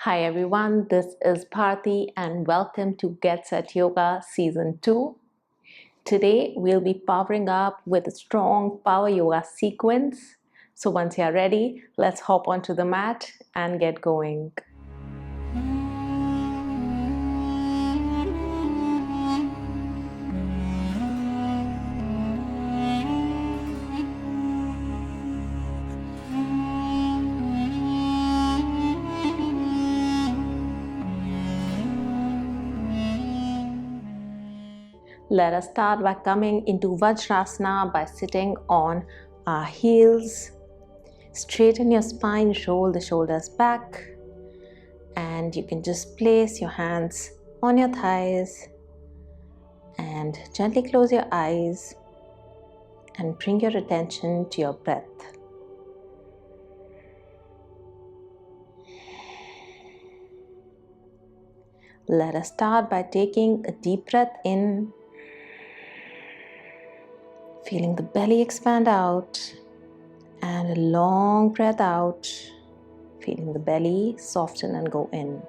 Hi everyone, this is Bharti and welcome to Get Set Yoga Season 2. Today we'll be powering up with a strong power yoga sequence. So once you're ready, let's hop onto the mat and get going. Let us start by coming into Vajrasana by sitting on our heels. Straighten your spine, roll the shoulders back, and you can just place your hands on your thighs and gently close your eyes and bring your attention to your breath. Let us start by taking a deep breath in, feeling the belly expand out, and a long breath out, feeling the belly soften and go in.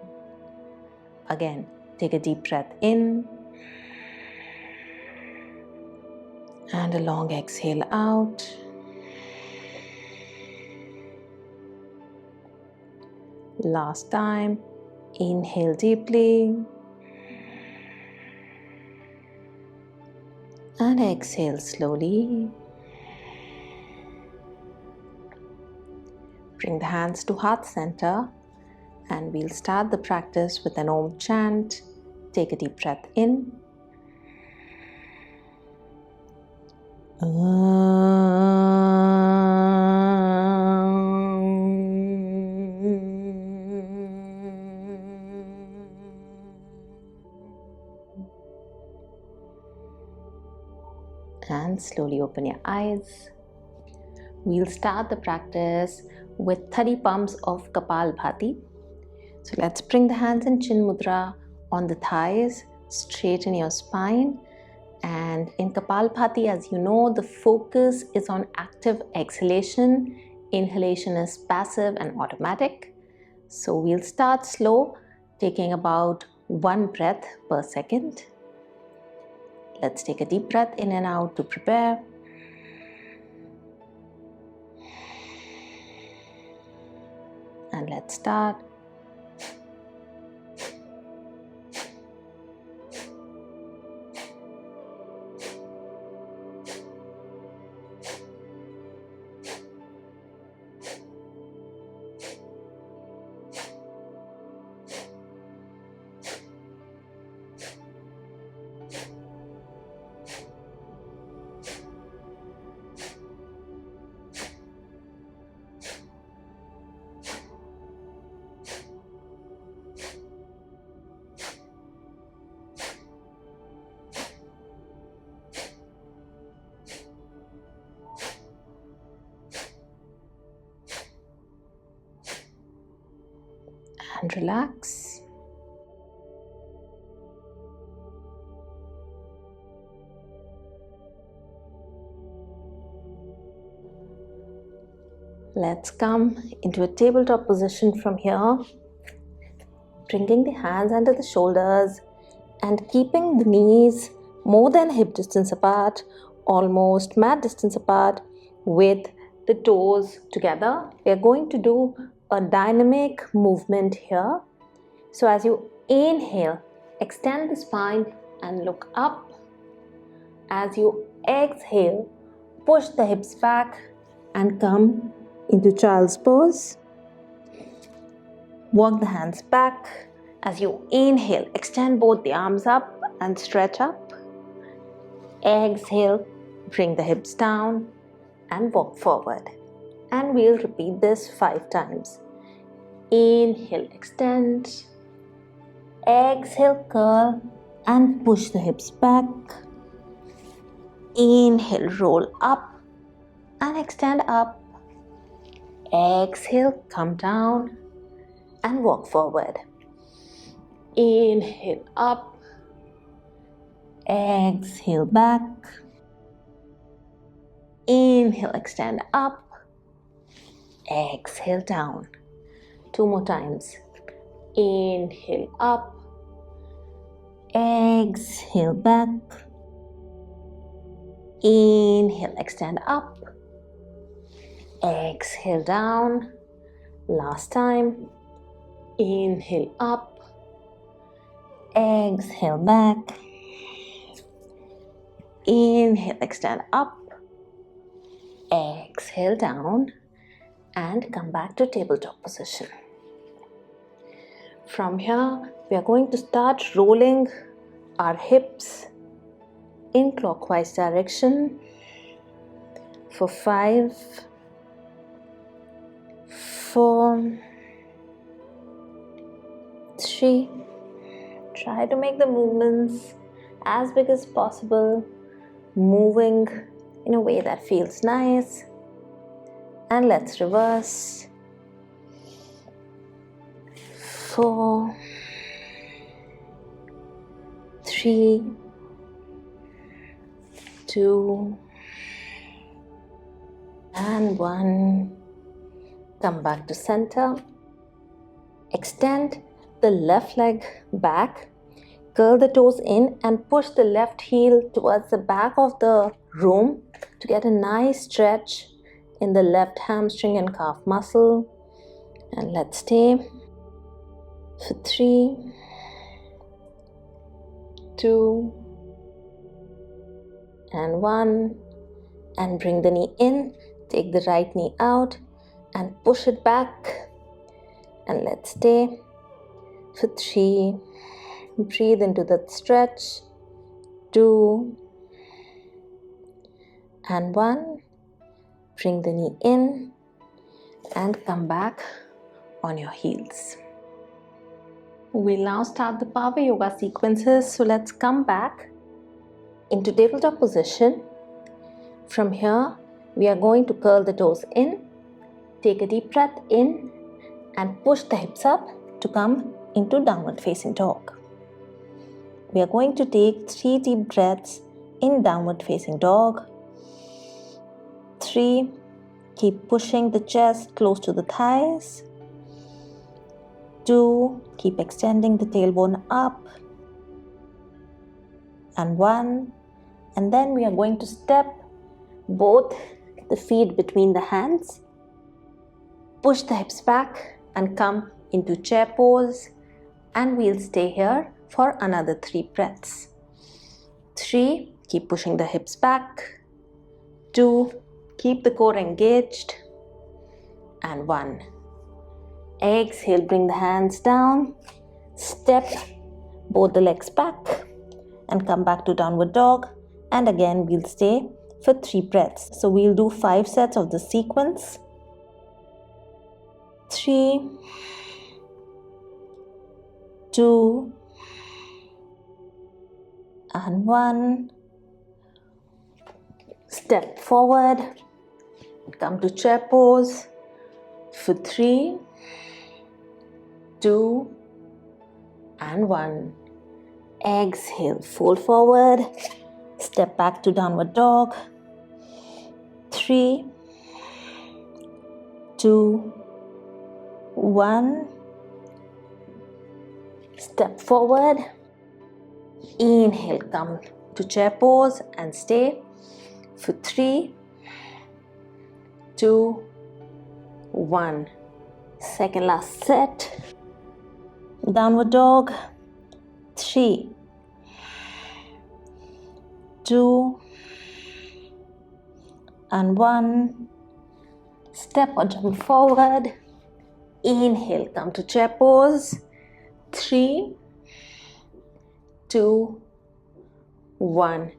Again, take a deep breath in, and a long exhale out. Last time, inhale deeply, and exhale slowly. Bring the hands to heart center, and we'll start the practice with an Om chant. Take a deep breath in. And slowly open your eyes. We'll start the practice with 30 pumps of Kapal Bharti. So let's bring the hands in Chin Mudra on the thighs, straighten your spine. And in Kapal Bharti, as you know, the focus is on active exhalation. Inhalation is passive and automatic. So we'll start slow, taking about 1 breath per second. Let's take a deep breath in and out to prepare. And let's start. And relax. Let's come into a tabletop position from here, bringing the hands under the shoulders and keeping the knees more than hip distance apart, almost mat distance apart, with the toes together. We are going to do a dynamic movement here. So as you inhale, extend the spine and look up. As you exhale, push the hips back and come into child's pose. Walk the hands back. As you inhale, extend both the arms up and stretch up. Exhale, bring the hips down and walk forward. And we'll repeat this 5 times. Inhale, extend. Exhale, curl and push the hips back. Inhale, roll up and extend up. Exhale, come down and walk forward. Inhale up. Exhale back. Inhale, extend up. Exhale down. 2 more times. Inhale up. Exhale back. Inhale, extend up. Exhale down. Last time. Inhale up. Exhale back. Inhale, extend up. Exhale down. And come back to tabletop position. From here, we are going to start rolling our hips in clockwise direction for 5, 4, 3. Try to make the movements as big as possible, moving in a way that feels nice. And let's reverse. 4, 3, 2, and 1. Come back to center. Extend the left leg back. Curl the toes in and push the left heel towards the back of the room to get a nice stretch in the left hamstring and calf muscle. And let's stay for 3, 2, and 1. And bring the knee in. Take the right knee out and push it back. And let's stay for 3. Breathe into that stretch. 2, and 1. Bring the knee in and come back on your heels. We'll now start the power yoga sequences. So let's come back into tabletop position. From here, we are going to curl the toes in. Take a deep breath in and push the hips up to come into downward facing dog. We are going to take 3 deep breaths in downward facing dog. 3. Keep pushing the chest close to the thighs. 2. Keep extending the tailbone up. And 1. And then we are going to step both the feet between the hands. Push the hips back and come into chair pose. And we'll stay here for another 3 breaths. 3. Keep pushing the hips back. 2. Keep the core engaged. And 1. Exhale, bring the hands down. Step both the legs back and come back to downward dog. And again, we'll stay for 3 breaths. So we'll do 5 sets of the sequence. 3, 2, and 1. Step forward. Come to chair pose for 3, 2, and 1. Exhale, fold forward. Step back to downward dog. 3, 2, 1. Step forward. Inhale, come to chair pose and stay for 3, 2, 1. Second last set. Downward dog. 3, 2, and 1. Step or jump forward. Inhale, come to chair pose. 3, 2, 1.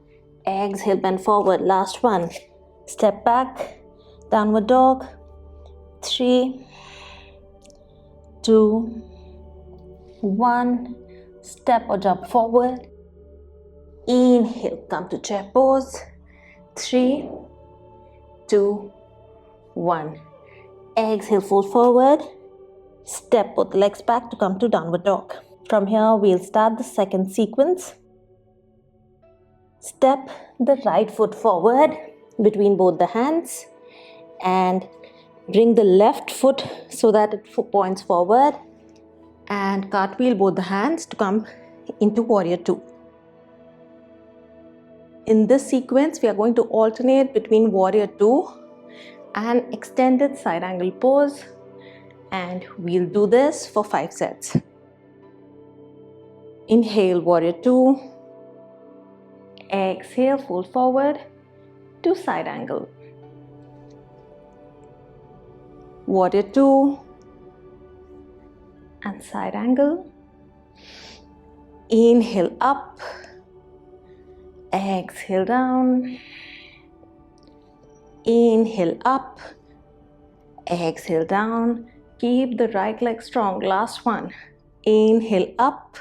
Exhale, bend forward. Last one. Step back. Downward dog. 3, 2, 1. Step or jump forward. Inhale, come to chair pose. 3, 2, 1. Exhale, fold forward. Step both legs back to come to downward dog. From here, we'll start the second sequence. Step the right foot forward between both the hands and bring the left foot so that it points forward. and cartwheel both the hands to come into warrior two. In this sequence, we are going to alternate between warrior two and extended side angle pose, and we'll do this for 5 sets. Inhale, warrior two. Exhale, fold forward to side angle. Warrior two and side angle. Inhale up. Exhale down. Inhale up. Exhale down. Keep the right leg strong. Last one. Inhale up.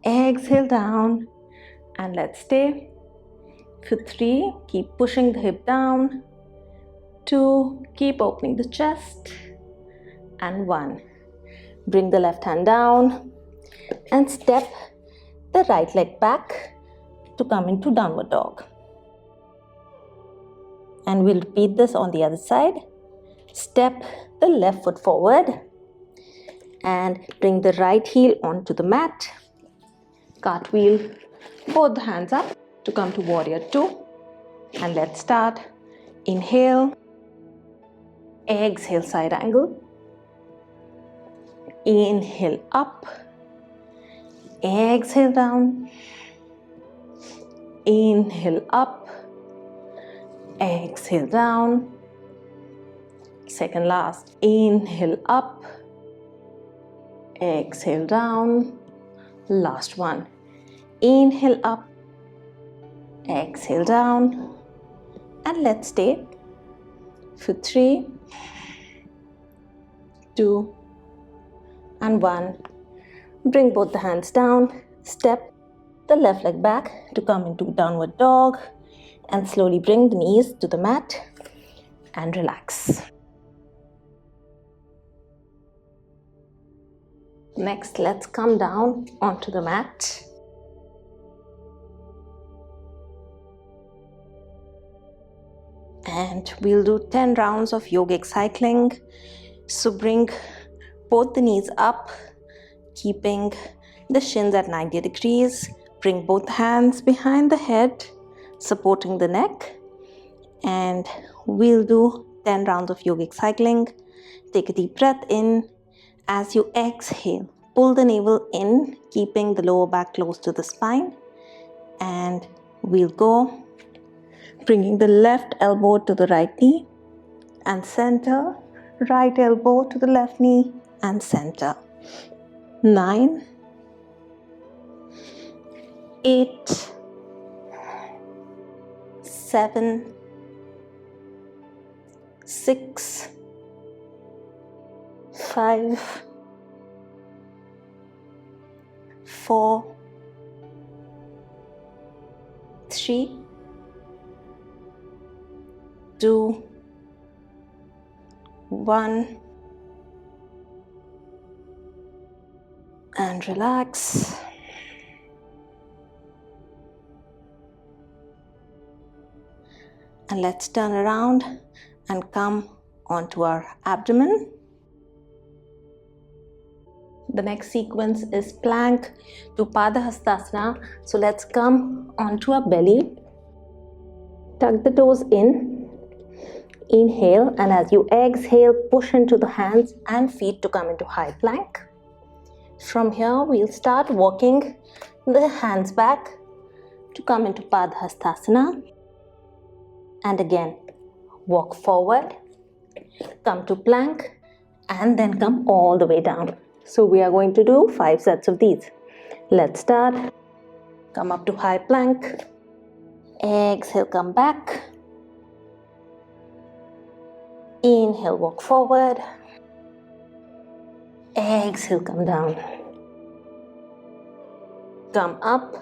Exhale down. And let's stay. For 3, keep pushing the hip down. 2, keep opening the chest. And 1, bring the left hand down and step the right leg back to come into downward dog. And we'll repeat this on the other side. Step the left foot forward and bring the right heel onto the mat. Cartwheel both the hands up to come to warrior two. And let's start. Inhale. Exhale, side angle. Inhale up. Exhale down. Inhale up. Exhale down. Second last. Inhale up. Exhale down. Last one. Inhale up. Exhale down. And let's stay for 3, 2, and 1. Bring both the hands down. Step the left leg back to come into downward dog. And slowly bring the knees to the mat and relax. Next, let's come down onto the mat. And we'll do 10 rounds of yogic cycling. So bring both the knees up, keeping the shins at 90 degrees. Bring both hands behind the head, supporting the neck. And we'll do 10 rounds of yogic cycling. Take a deep breath in. As you exhale, pull the navel in, keeping the lower back close to the spine. And we'll go, bringing the left elbow to the right knee and center, right elbow to the left knee and center. 9, 8, 7, 6, 5, 4, 3, 2, 1, and relax. And let's turn around and come onto our abdomen. The next sequence is plank to Padahastasana. So let's come onto our belly. Tuck the toes in. Inhale, and as you exhale, push into the hands and feet to come into high plank. From here, we'll start walking the hands back to come into Padahastasana. And again, walk forward, come to plank, and then come all the way down. So we are going to do 5 sets of these. Let's start. Come up to high plank. Exhale, come back. Inhale, walk forward. Exhale, come down. Come up.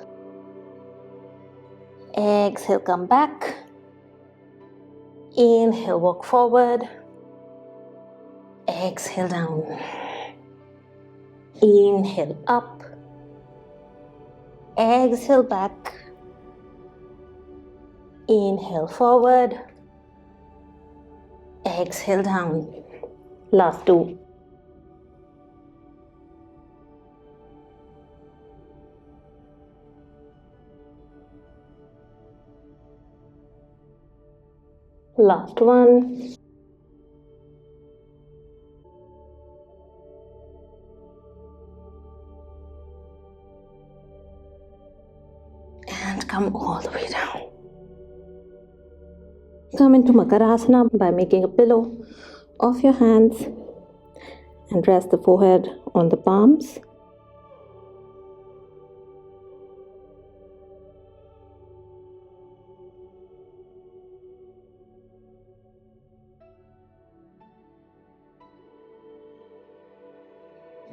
Exhale, come back. Inhale, walk forward. Exhale, down. Inhale, up. Exhale, back. Inhale, forward. Exhale, down. Last 2. Last one. And come all the way down. Come into Makarasana by making a pillow of your hands and rest the forehead on the palms.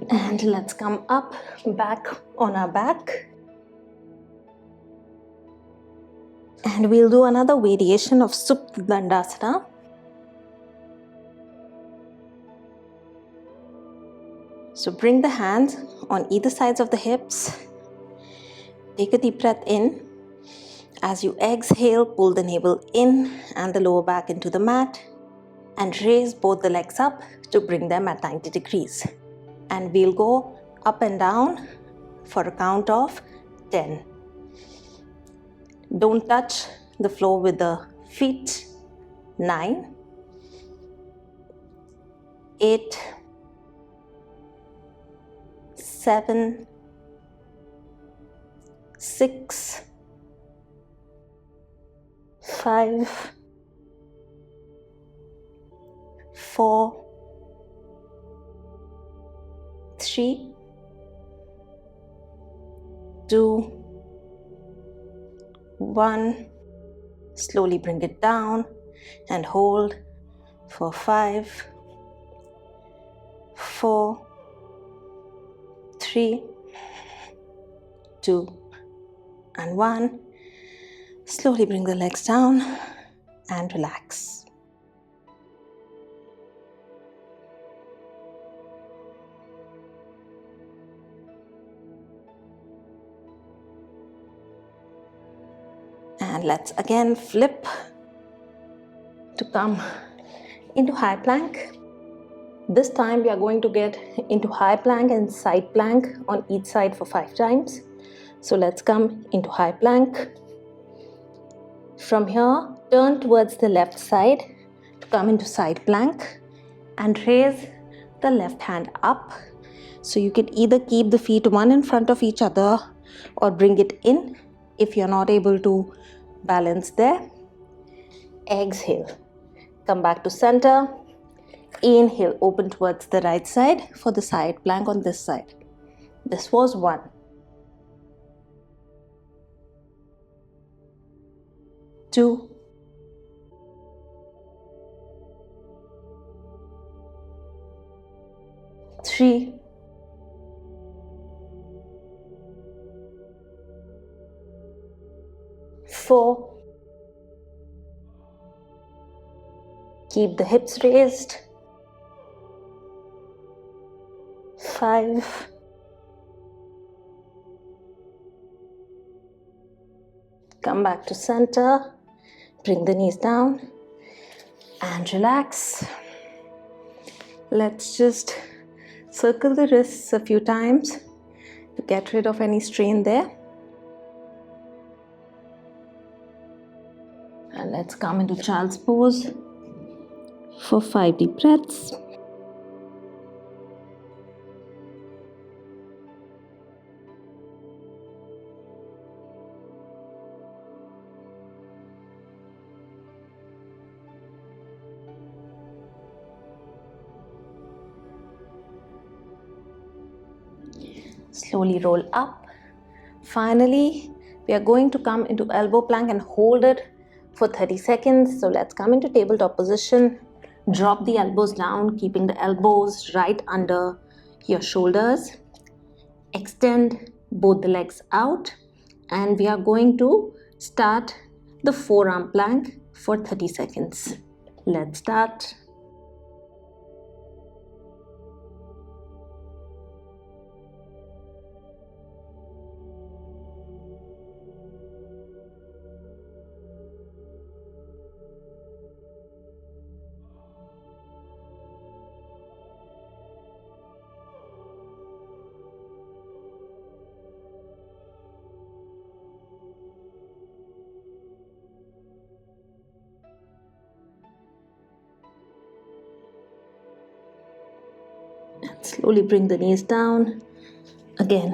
And let's come up, back on our back. And we'll do another variation of Supta Dandasana. So bring the hands on either sides of the hips. Take a deep breath in. As you exhale, pull the navel in and the lower back into the mat. And raise both the legs up to bring them at 90 degrees. And we'll go up and down for a count of 10. Don't touch the floor with the feet. 9, 8, 7, 6, 5, 4, 3, 2, 1. Slowly bring it down and hold for 5, 4, 3, 2, and 1. Slowly bring the legs down and relax. And let's again flip to come into high plank. This time we are going to get into high plank and side plank on each side for 5 times. So let's come into high plank. From here, turn towards the left side to come into side plank and raise the left hand up. So you can either keep the feet one in front of each other or bring it in if you're not able to balance there. Exhale, come back to center. Inhale, open towards the right side for the side plank on this side. This was 1. 2, 3, 4. Keep the hips raised. 5. Come back to center. Bring the knees down and relax. Let's just circle the wrists a few times to get rid of any strain there. And let's come into child's pose for 5 deep breaths. Slowly roll up. Finally, we are going to come into elbow plank and hold it for 30 seconds. So let's come into tabletop position. Drop the elbows down, keeping the elbows right under your shoulders. Extend both the legs out, and we are going to start the forearm plank for 30 seconds. Let's start. Slowly bring the knees down. Again,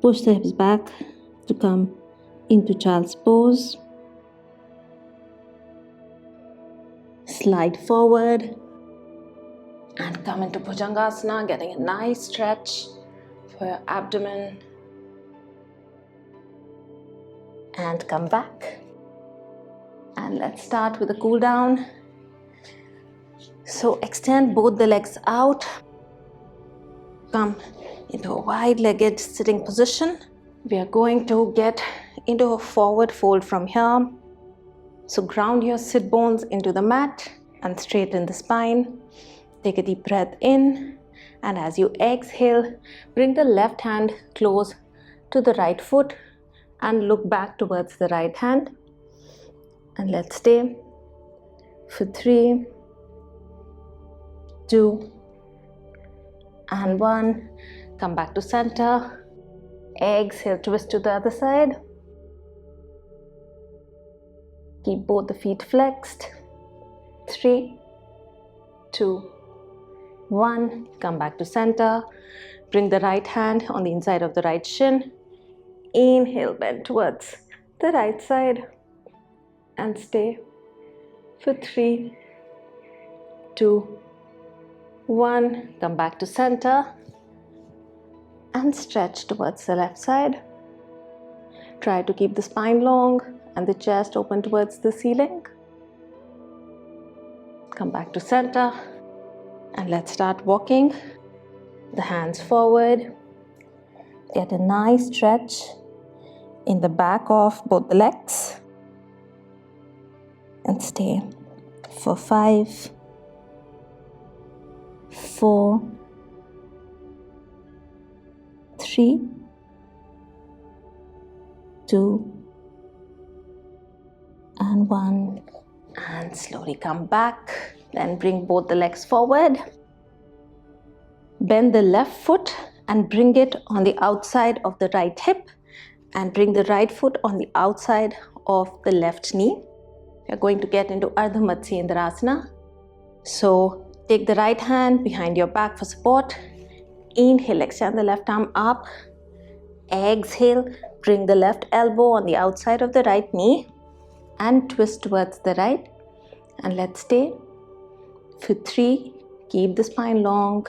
push the hips back to come into child's pose. Slide forward and come into Bhujangasana, getting a nice stretch for your abdomen. And come back. And let's start with a cool down. So extend both the legs out. Come into a wide-legged sitting position. We are going to get into a forward fold from here. So ground your sit bones into the mat and straighten the spine. Take a deep breath in, and as you exhale, bring the left hand close to the right foot and look back towards the right hand. And let's stay for 3, 2, and 1. Come back to center. Exhale, twist to the other side. Keep both the feet flexed. 3, 2, 1. Come back to center. Bring the right hand on the inside of the right shin. Inhale, bend towards the right side. And stay for 3, 2, 1. Come back to center. And stretch towards the left side. Try to keep the spine long and the chest open towards the ceiling. Come back to center. And let's start walking. The hands forward. Get a nice stretch in the back of both the legs. And stay for 5, 4, 3, 2, and 1. And slowly come back. Then bring both the legs forward. Bend the left foot and bring it on the outside of the right hip. And bring the right foot on the outside of the left knee. We're going to get into Ardha Matsyendrasana. So take the right hand behind your back for support. Inhale, extend the left arm up. Exhale, bring the left elbow on the outside of the right knee and twist towards the right. And let's stay for 3. Keep the spine long.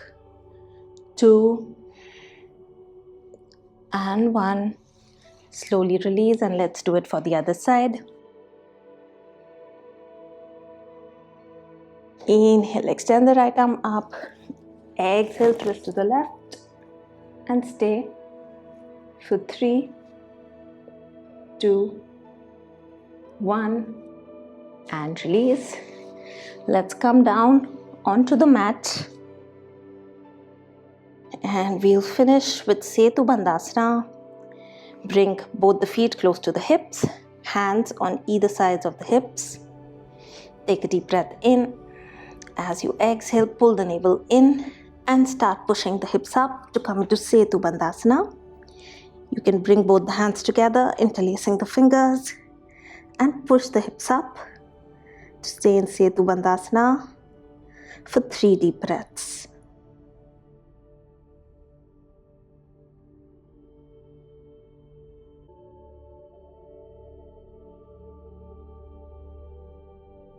2, and 1. Slowly release, and let's do it for the other side. Inhale, extend the right arm up. Exhale, twist to the left and stay for 3, 2, 1, and release. Let's come down onto the mat and we'll finish with Setu Bandhasana. Bring both the feet close to the hips, hands on either sides of the hips. Take a deep breath in. As you exhale, pull the navel in and start pushing the hips up to come into Setu Bandhasana. You can bring both the hands together, interlacing the fingers, and push the hips up to stay in Setu Bandhasana for 3 deep breaths.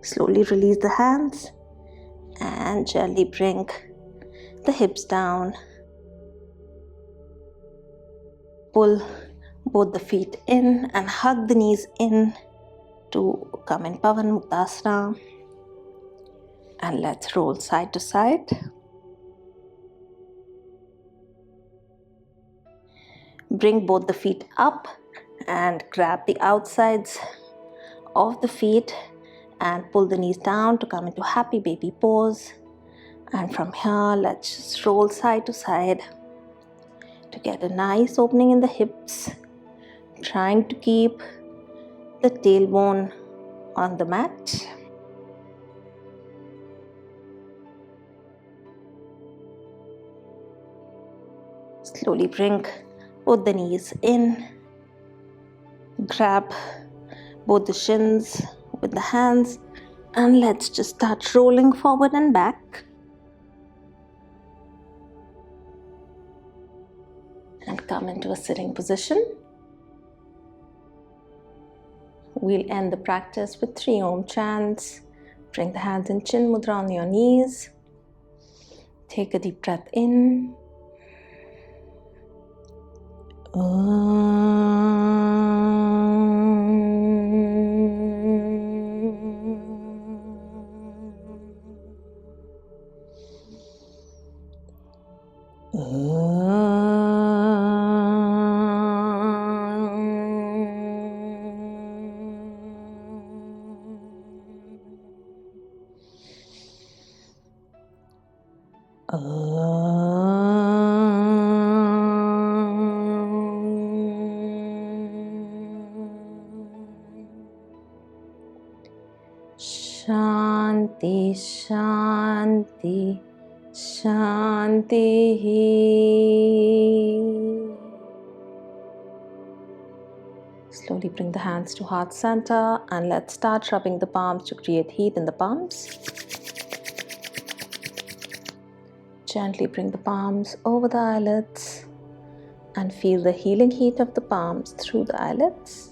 Slowly release the hands and gently bring the hips down. Pull both the feet in and hug the knees in to come in Pavan Muktasana. And let's roll side to side. Bring both the feet up and grab the outsides of the feet and pull the knees down to come into Happy Baby pose. And from here, let's just roll side to side to get a nice opening in the hips, trying to keep the tailbone on the mat. Slowly bring both the knees in, grab both the shins with the hands, and let's just start rolling forward and back. and come into a sitting position. We'll end the practice with 3 Om chants. Bring the hands in Chin Mudra on your knees. Take a deep breath in. Shanti, Shanti, Shanti. Slowly bring the hands to heart center and let's start rubbing the palms to create heat in the palms. Gently bring the palms over the eyelids and feel the healing heat of the palms through the eyelids.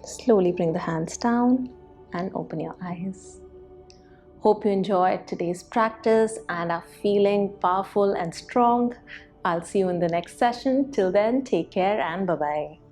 Slowly bring the hands down and open your eyes. Hope you enjoyed today's practice and are feeling powerful and strong. I'll see you in the next session. Till then, take care and bye-bye.